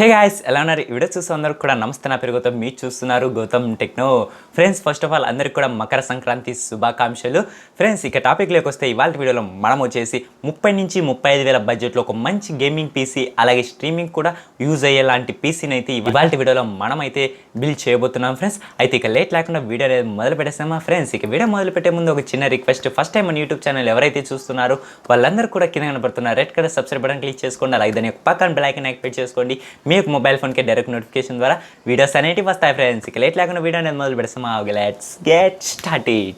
Hey guys, ఎలా ఉన్నారు? ఈ వీడియో చూస్తూ అందరూ కూడా నమస్తే. నా పేరు గౌతమ్, మీరు చూస్తున్నారు Gautam techno. Friends, first of all అందరికీ కూడా మకర సంక్రాంతి శుభాకాంక్షలు. ఫ్రెండ్స్, ఇక టాపిక్లోకి వస్తే ఇవాళ వీడియోలో మనం వచ్చేసి 30 నుంచి 35,000 బడ్జెట్లో ఒక మంచి గేమింగ్ పీసీ అలాగే స్ట్రీమింగ్ కూడా యూజ్ అయ్యేలాంటి పీసీని అయితే ఇవాళ వీడియోలో మనమైతే బిల్డ్ చేయబోతున్నాం ఫ్రెండ్స్. అయితే ఇక లేట్ లేకుండా వీడియో అనేది మొదలు పెట్టేస్తామా ఫ్రెండ్స్? ఇక వీడియో మొదలు పెట్టే ముందు ఒక చిన్న రిక్వెస్ట్. ఫస్ట్ టైం మన యూట్యూబ్ ఛానల్ ఎవరైతే చూస్తున్నారో వాళ్ళందరూ కూడా కింద కనబడుతున్న red colour subscribe button click చేసుకోండి. అలాగే దాని పక్కన బెల్ ఐకాన్ యాక్టివేట్ చేసుకోండి. మీకు మొబైల్ ఫోన్కి డైరెక్ట్ నోటిఫికేషన్ ద్వారా వీడియోస్ అనేవి వస్తాయి ఫ్రెండ్స్. ఇక లేట్ లేకుండా వీడియో అనేది మొదలు పెడతామా? Let's get started.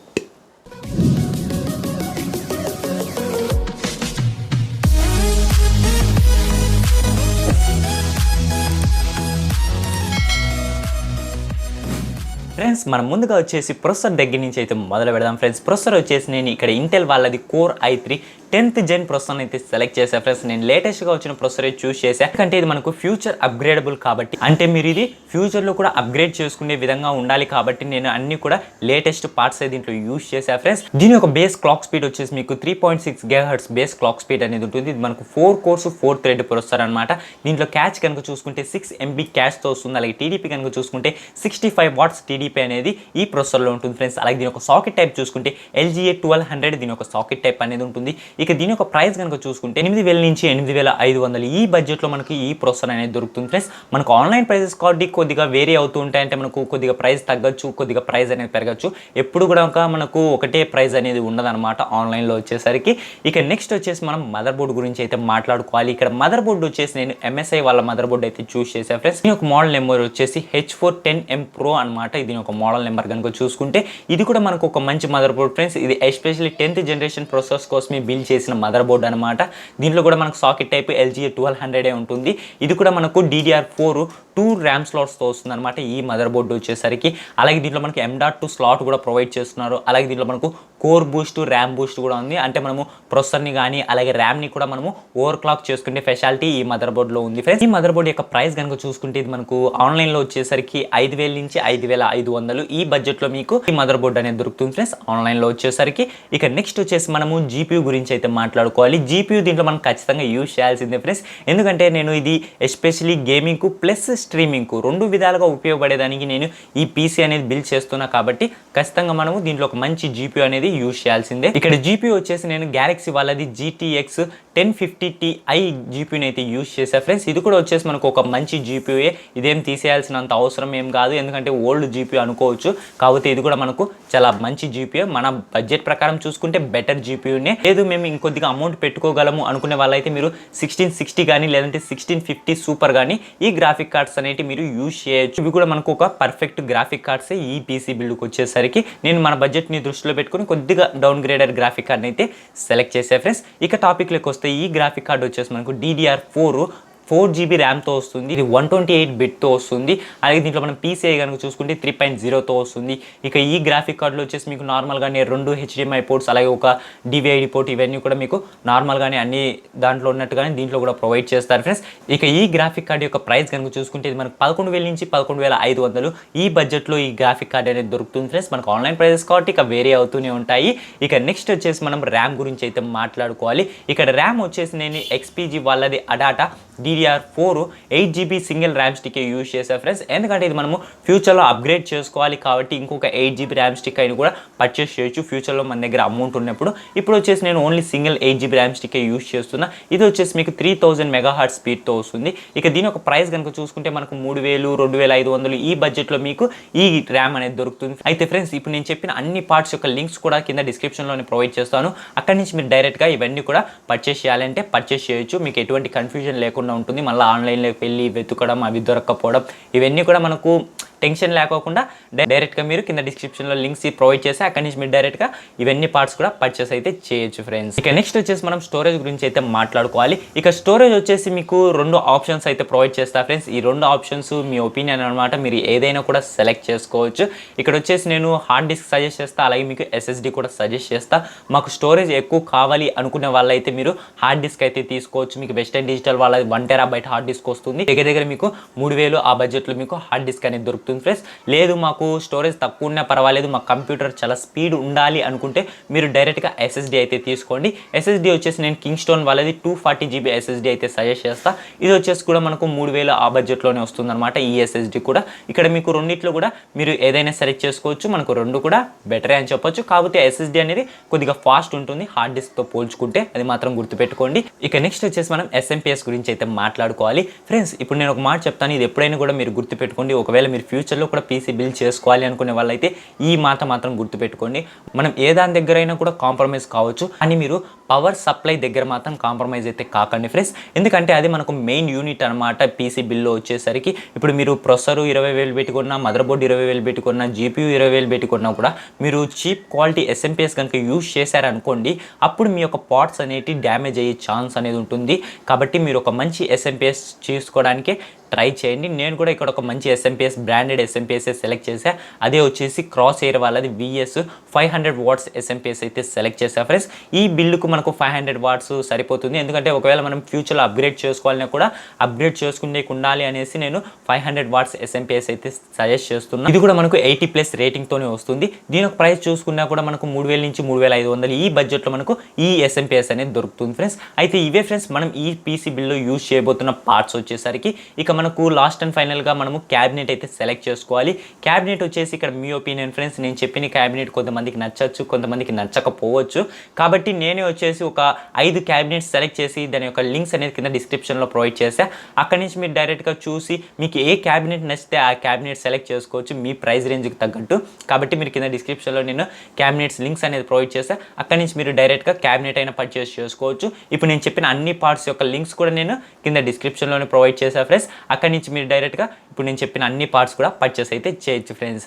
ఫ్రెండ్స్, మనం ముందుగా వచ్చేసి ప్రొసెసర్ దగ్గర నుంచి అయితే మొదలు పెడదాం ఫ్రెండ్స్. ప్రొసెసర్ వచ్చేసి నేను ఇక్కడ ఇంటెల్ వాళ్ళది కోర్ i3 10th జెన్ ప్రొసెసర్ అయితే సెలెక్ట్ చేశాను ఫ్రెండ్స్. నేను లేటెస్ట్గా వచ్చిన ప్రొసెసర్ చూస్ చేశాను, ఎందుకంటే ఇది మనకు ఫ్యూచర్ అప్గ్రేడబుల్ కాబట్టి, అంటే మీరు ఇది ఫ్యూచర్లో కూడా అప్గ్రేడ్ చేసుకునే విధంగా ఉండాలి కాబట్టి నేను అన్ని కూడా లేటెస్ట్ పార్ట్స్ అయితే దీంట్లో యూస్ చేశాను ఫ్రెండ్స్. దీని యొక్క బేస్ క్లాక్ స్పీడ్ వచ్చేసి మీకు 3.6 GHz బేస్ క్లాక్ స్పీడ్ అనేది ఉంటుంది. ఇది మనకు 4 కోర్స్ 4 థ్రెడ్ ప్రొసెసర్ అనమాట. దీంట్లో క్యాచ్ కనుక చూసుకుంటే 6 MB క్యాచ్తో వస్తుంది. అలాగే టీడీపీ కనుక చూసుకుంటే 65 వాట్స్ టీడీపీ అనేది ఈ ప్రొసెసర్లో ఉంటుంది ఫ్రెండ్స్. అలాగే దీని యొక్క సాకెట్ టైప్ చూసుకుంటే LGA 1200 దీని యొక్క సాకెట్ టైప్ అనేది ఉంటుంది. ఇక దీని యొక్క ప్రైస్ కనుక చూసుకుంటే 8,000 నుంచి 8,500 ఈ బడ్జెట్లో మనకి ఈ ప్రొసెసర్ అనేది దొరుకుతుంది ఫ్రెండ్స్. మనకు ఆన్లైన్ ప్రైజెస్ కాబట్టి కొద్దిగా వేరీ అవుతూ ఉంటాయి. అంటే మనకు కొద్దిగా ప్రైస్ తగ్గచ్చు, కొద్దిగా ప్రైస్ అనేది పెరగచ్చు. ఎప్పుడు కూడా మనకు ఒకటే ప్రైస్ అనేది ఉండదన్నమాట ఆన్లైన్లో వచ్చేసరికి. ఇక నెక్స్ట్ వచ్చేసి మనం మదర్ బోర్డు గురించి అయితే మాట్లాడుకోవాలి. ఇక్కడ మదర్ బోర్డు వచ్చేసి నేను MSI వాళ్ళ మదర్ బోర్డు అయితే చూస్ చేశాను ఫ్రెండ్స్. దీని యొక్క మోడల్ నెంబర్ వచ్చేసి H410M Pro అనమాట. ఇది ఒక మోడల్ నెంబర్ కనుక చూసుకుంటే ఇది కూడా మనకు ఒక మంచి మదర్ బోర్డ్ ఫ్రెండ్స్. ఇది ఎస్పెషల్లీ 10th జనరేషన్ ప్రాసెసర్స్ కోసమే బిల్డ్ చేసిన మదర్ బోర్డ్ అనమాట. దీంట్లో కూడా మనకు సాకెట్ టైప్ LGA 1200 ఉంటుంది. ఇది కూడా మనకు DDR4 2 RAM స్లాట్స్తో వస్తుంది అనమాట ఈ మదర్ బోర్డు వచ్చేసరికి. అలాగే దీంట్లో మనకి M.2 స్లాట్ కూడా ప్రొవైడ్ చేస్తున్నారు. అలాగే దీంట్లో మనకు కోర్ బూస్ట్, ర్యామ్ బూస్ట్ కూడా ఉంది. అంటే మనము ప్రొసెసర్ని కానీ అలాగే ర్యామ్ని కూడా మనము ఓవర్ క్లాక్ చేసుకునే ఫెసిలిటీ ఈ మదర్ బోర్డులో ఉంది ఫ్రెండ్స్. ఈ మదర్ బోర్డు యొక్క ప్రైస్ కనుక చూసుకుంటే ఇది మనకు ఆన్లైన్లో వచ్చేసరికి 5,000 నుంచి 5,500 ఈ బడ్జెట్లో మీకు ఈ మదర్ బోర్డు అనేది దొరుకుతుంది ఫ్రెండ్స్ ఆన్లైన్లో వచ్చేసరికి. ఇక నెక్స్ట్ వచ్చేసి మనము GPU గురించి అయితే మాట్లాడుకోవాలి. GPU దీంట్లో మనం ఖచ్చితంగా యూజ్ చేయాల్సిందే ఫ్రెండ్స్. ఎందుకంటే నేను ఇది ఎస్పెషల్లీ గేమింగ్కు ప్లస్ స్ట్రీమింగ్కు 2 విధాలుగా ఉపయోగపడేదానికి నేను ఈ పీసీ అనేది బిల్డ్ చేస్తున్నా కాబట్టి ఖచ్చితంగా మనము దీంట్లో ఒక మంచి GPU అనేది యూజ్ చేయాల్సిందే. ఇక్కడ GPU వచ్చేసి నేను గ్యాలక్సీ వాళ్ళది GTX 1050 Ti GPUని అయితే యూజ్ చేశాను ఫ్రెండ్స్. ఇది కూడా వచ్చేసి మనకు ఒక మంచి GPUయే. ఇదేం తీసేయాల్సినంత అవసరం ఏం కాదు, ఎందుకంటే ఓల్డ్ GPU అనుకోవచ్చు. కాకపోతే ఇది కూడా మనకు చాలా మంచి GPU. మన బడ్జెట్ ప్రకారం చూసుకుంటే బెటర్ GPUనే. లేదు మేము ఇంకొద్దిగా అమౌంట్ పెట్టుకోగలము అనుకునే వాళ్ళైతే మీరు 1660 కానీ లేదంటే 1650 సూపర్ కానీ ఈ గ్రాఫిక్ కార్డ్స్ అనేవి మీరు యూజ్ చేయొచ్చు. ఇవి కూడా మనకు ఒక పర్ఫెక్ట్ గ్రాఫిక్ కార్డ్సే ఈ పీసీ బిల్డ్కి వచ్చేసరికి. నేను మన బడ్జెట్ని దృష్టిలో పెట్టుకుని కొద్దిగా డౌన్ గ్రేడెడ్ గ్రాఫిక్ కార్డ్ని అయితే సెలెక్ట్ చేసే ఫ్రెండ్స్. ఇక టాపిక్లోకి వస్తే ఈ గ్రాఫిక్ కార్డ్ వచ్చేసి మనకు DDR4 4GB ర్యామ్తో వస్తుంది. ఇది 128 బిట్తో వస్తుంది. అలాగే దీంట్లో మనం PCI కనుక చూసుకుంటే 3.0తో వస్తుంది. ఇక ఈ గ్రాఫిక్ కార్డులో వచ్చేసి మీకు నార్మల్గానే 2 HDMI పోర్ట్స్ అలాగే ఒక DVI పోర్ట్ ఇవన్నీ కూడా మీకు నార్మల్గానే అన్ని దాంట్లో ఉన్నట్టుగానే దీంట్లో కూడా ప్రొవైడ్ చేస్తారు ఫ్రెండ్స్. ఇక ఈ గ్రాఫిక్ కార్డ్ యొక్క ప్రైస్ కనుక చూసుకుంటే ఇది మనకు 11,000 నుంచి 11,500 ఈ బడ్జెట్లో ఈ గ్రాఫిక్ కార్డ్ అనేది దొరుకుతుంది ఫ్రెండ్స్. మనకు ఆన్లైన్ ప్రైజెస్ కాబట్టి ఇక వేరే అవుతూనే ఉంటాయి. ఇక నెక్స్ట్ వచ్చేసి మనం ర్యామ్ గురించి అయితే మాట్లాడుకోవాలి. ఇక్కడ ర్యామ్ వచ్చేసి నేను XPG వాళ్ళది అడాటా DDR4 8GB single RAM stick use చేసా ఫ్రెండ్స్. ఎందుకంటే ఇది మనము ఫ్యూచర్లో అప్గ్రేడ్ చేసుకోవాలి కాబట్టి ఇంకొక 8GB ర్యామ్ స్టిక్ అయినా కూడా పర్చేస్ చేయొచ్చు ఫ్యూచర్లో మన దగ్గర అమౌంట్ ఉన్నప్పుడు. ఇప్పుడు వచ్చేసి నేను only single 8GB RAM stick use చేస్తున్నా. ఇది వచ్చేసి మీకు 3000 MHz స్పీడ్తో వస్తుంది. ఇక దీని ఒక ప్రైస్ కనుక చూసుకుంటే మనకు 3,000 2,500 ఈ బడ్జెట్లో మీకు ఈ ర్యామ్ అనేది దొరుకుతుంది. అయితే ఫ్రెండ్స్, ఇప్పుడు నేను చెప్పిన అన్ని పార్ట్స్ యొక్క లింక్స్ కూడా కింద డిస్క్రిప్షన్లోనే ప్రొవైడ్ చేస్తాను. అక్కడి నుంచి మీరు డైరెక్ట్గా ఇవన్నీ కూడా పర్చేస్ చేయాలంటే పర్చేస్ చేయొచ్చు. మీకు ఎటువంటి కన్ఫ్యూజన్ లేకుండా ఉంటుంది. మళ్ళీ ఆన్లైన్లోకి వెళ్ళి వెతుకడం, అవి దొరకకపోవడం ఇవన్నీ కూడా మనకు టెన్షన్ లేకోకుండా డైరెక్ట్గా మీరు కింద డిస్క్రిప్షన్లో లింక్స్ ప్రొవైడ్ చేసి అక్కడి నుంచి మీరు డైరెక్ట్గా ఇవన్నీ పార్ట్స్ కూడా పర్చేస్ అయితే చేయొచ్చు ఫ్రెండ్స్. ఇక నెక్స్ట్ వచ్చేసి మనం స్టోరేజ్ గురించి అయితే మాట్లాడుకోవాలి. ఇక స్టోరేజ్ వచ్చేసి మీకు 2 ఆప్షన్స్ అయితే ప్రొవైడ్ చేస్తా ఫ్రెండ్స్. ఈ 2 ఆప్షన్స్ మీ ఒపీనియన్ అనమాట. మీరు ఏదైనా కూడా సెలెక్ట్ చేసుకోవచ్చు. ఇక్కడ వచ్చేసి నేను హార్డ్ డిస్క్ సజెస్ట్ చేస్తా, అలాగే మీకు SSD కూడా సజెస్ట్ చేస్తా. మాకు స్టోరేజ్ ఎక్కువ కావాలి అనుకునే వాళ్ళైతే మీరు హార్డ్ డిస్క్ అయితే తీసుకోవచ్చు. మీకు వెస్టర్న్ డిజిటల్ వాళ్ళది 1 TB హార్డ్ డిస్క్ వస్తుంది. దగ్గర మీకు 3,000 ఆ బడ్జెట్లో మీకు హార్డ్ డిస్క్ అనేది దొరుకుతుంది. దొరుకుతుంది ఫ్రెండ్స్. లేదు మాకు స్టోరేజ్ తక్కువ ఉన్నా పర్వాలేదు, మా కంప్యూటర్ చాలా స్పీడ్ ఉండాలి అనుకుంటే మీరు డైరెక్ట్గా ఎస్ఎస్డి అయితే తీసుకోండి. ఎస్ఎస్డి వచ్చేసి నేను కింగ్స్టోన్ వాళ్ళది 240 GB ఎస్ఎస్డి అయితే సజెస్ట్ చేస్తా. ఇది వచ్చేసి కూడా మనకు 3000 ఆ బడ్జెట్లోనే వస్తుందన్నమాట ఈ ఎస్ఎస్డి కూడా. ఇక్కడ మీకు రెండిట్లో కూడా మీరు ఏదైనా సెలెక్ట్ చేసుకోవచ్చు, మనకు రెండు కూడా బెటరే అని చెప్పొచ్చు. కాకపోతే ఎస్ఎస్డి అనేది కొద్దిగా ఫాస్ట్ ఉంటుంది హార్డ్ డిస్క్తో పోల్చుకుంటే, అది మాత్రం గుర్తుపెట్టుకోండి. ఇక నెక్స్ట్ వచ్చేసి మనం ఎస్ఎంపిఎస్ గురించి అయితే మాట్లాడుకోవాలి ఫ్రెండ్స్. ఇప్పుడు నేను ఒక మాట చెప్తాను, ఇది ఎప్పుడైనా కూడా మీరు గుర్తుపెట్టుకోండి. ఒకవేళ మీరు ఫ్యూచర్లో కూడా పీసీ బిల్డ్ చేసుకోవాలి అనుకునే వాళ్ళైతే ఈ మాట మాత్రం గుర్తుపెట్టుకోండి. మనం ఏ దాని దగ్గర అయినా కూడా కాంప్రమైజ్ కావచ్చు, అని మీరు పవర్ సప్లై దగ్గర మాత్రం కాంప్రమైజ్ అయితే కాకండి ఫ్రెండ్స్. ఎందుకంటే అది మనకు మెయిన్ యూనిట్ అనమాట పీసీ బిల్లో వచ్చేసరికి. ఇప్పుడు మీరు ప్రొసెసర్ 20,000 పెట్టుకున్నా, మదర్ బోర్డ్ 20,000 పెట్టుకున్నా, జీపీయూ 20,000 పెట్టుకున్నా కూడా మీరు చీప్ క్వాలిటీ ఎస్ఎంపిఎస్ కనుక యూజ్ చేశారనుకోండి, అప్పుడు మీ యొక్క పార్ట్స్ అనేవి డ్యామేజ్ అయ్యే ఛాన్స్ అనేది ఉంటుంది. కాబట్టి మీరు ఒక మంచి ఎస్ఎంపిఎస్ చేసుకోవడానికి ట్రై చేయండి. నేను కూడా ఇక్కడ ఒక మంచి ఎస్ఎంపిఎస్ బ్రాండెడ్ ఎస్ఎంపిఎస్ సెలెక్ట్ చేసా. అదే వచ్చేసి క్రాస్ ఎయిర్ వాళ్ళది VS 500 వాట్స్ ఎస్ఎంపిఎస్ అయితే సెలెక్ట్ చేసా ఫ్రెండ్స్. ఈ బిల్లుకు మనకు 500 వాట్స్ సరిపోతుంది. ఎందుకంటే ఒకవేళ మనం ఫ్యూచర్లో అప్గ్రేడ్ చేసుకోవాలన్నా కూడా అప్గ్రేడ్ చేసుకునే ఉండాలి అనేసి నేను 500 వాట్స్ ఎస్ఎంపిఎస్ అయితే సజెస్ట్ చేస్తున్నాను. ఇది కూడా మనకు 80+ రేటింగ్తోనే వస్తుంది. దీని ఒక ప్రైస్ చూసుకున్నా కూడా మనకు 3000 నుంచి 3500 ఈ బడ్జెట్లో మనకు ఈ ఎస్ఎంపిఎస్ అనేది దొరుకుతుంది ఫ్రెండ్స్. అయితే ఇవే ఫ్రెండ్స్ మనం ఈ పీసీ బిల్లో యూజ్ చేయబోతున్న పార్ట్స్ వచ్చేసరికి. ఇక మనకు లాస్ట్ అండ్ ఫైనల్గా మనము క్యాబినెట్ అయితే సెలెక్ట్ చేసుకోవాలి. క్యాబినెట్ వచ్చేసి ఇక్కడ మీ ఒపీనియన్ ఫ్రెండ్స్. నేను చెప్పిన క్యాబినెట్ కొంతమందికి నచ్చచ్చు, కొంతమందికి నచ్చకపోవచ్చు. కాబట్టి నేనే వచ్చేసి ఒక 5 క్యాబినెట్స్ సెలెక్ట్ చేసి దాని యొక్క లింక్స్ అనేది కింద డిస్క్రిప్షన్లో ప్రొవైడ్ చేసా. అక్కడి నుంచి మీరు డైరెక్ట్గా చూసి మీకు ఏ క్యాబినెట్ నచ్చితే ఆ క్యాబినెట్ సెలెక్ట్ చేసుకోవచ్చు మీ ప్రైస్ రేంజ్కి తగ్గట్టు. కాబట్టి మీరు కింద డిస్క్రిప్షన్లో నేను క్యాబినెట్స్ లింక్స్ అనేది ప్రొవైడ్ చేసా. అక్కడి నుంచి మీరు డైరెక్ట్గా క్యాబినెట్ అయినా పర్చేస్ చేసుకోవచ్చు. ఇప్పుడు నేను చెప్పిన అన్ని పార్ట్స్ యొక్క లింక్స్ కూడా నేను కింద డిస్క్రిప్షన్లోనే ప్రొవైడ్ చేసా ఫ్రెండ్స్. అక్కడి నుంచి మీరు డైరెక్ట్గా ఇప్పుడు నేను చెప్పిన అన్ని పార్ట్స్ కూడా పర్చేస్ అయితే చేయొచ్చు ఫ్రెండ్స్.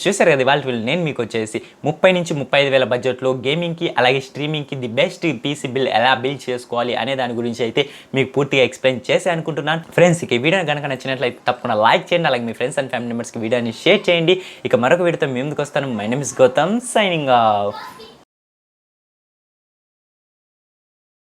చూసారు కదా వాళ్ళ నేను మీకు వచ్చేసి 30 నుంచి 35,000 బడ్జెట్లో గేమింగ్కి అలాగే స్ట్రీమింగ్కి ది బెస్ట్ పీసీ బిల్ ఎలా బిల్డ్ చేసుకోవాలి అనే దాని గురించి అయితే మీకు పూర్తిగా ఎక్స్ప్లెయిన్ చేసి అనుకుంటున్నాను ఫ్రెండ్స్. ఇక వీడియో కనుక నచ్చినట్లయితే తప్పకుండా లైక్ చేయండి, అలాగే మీ ఫ్రెండ్స్ అండ్ ఫ్యామిలీ మెంబర్స్కి వీడియోని షేర్ చేయండి. ఇక మరొక వీడియోతో మీ ముందుకు వస్తాను. My name is Gautam, signing of.